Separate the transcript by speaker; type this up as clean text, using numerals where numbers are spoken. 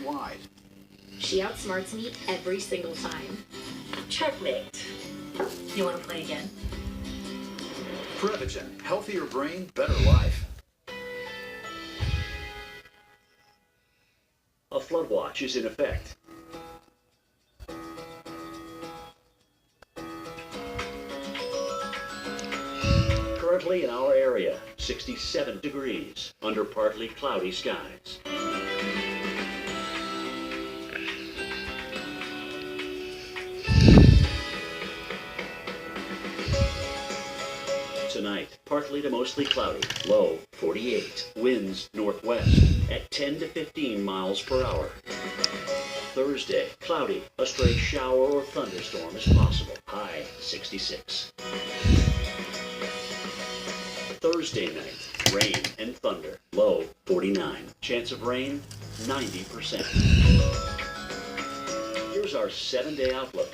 Speaker 1: worldwide.
Speaker 2: She outsmarts me every single time.
Speaker 3: Checkmate. You want to play again?
Speaker 1: Prevagen, healthier brain, better life.
Speaker 4: A flood watch is in effect. Currently in our area, 67 degrees under partly cloudy skies. Tonight, partly to mostly cloudy, low 48, winds northwest at 10 to 15 miles per hour. Thursday, cloudy, a stray shower or thunderstorm is possible, high 66. Thursday night, rain and thunder, low 49, chance of rain 90%. Here's our 7-day outlook.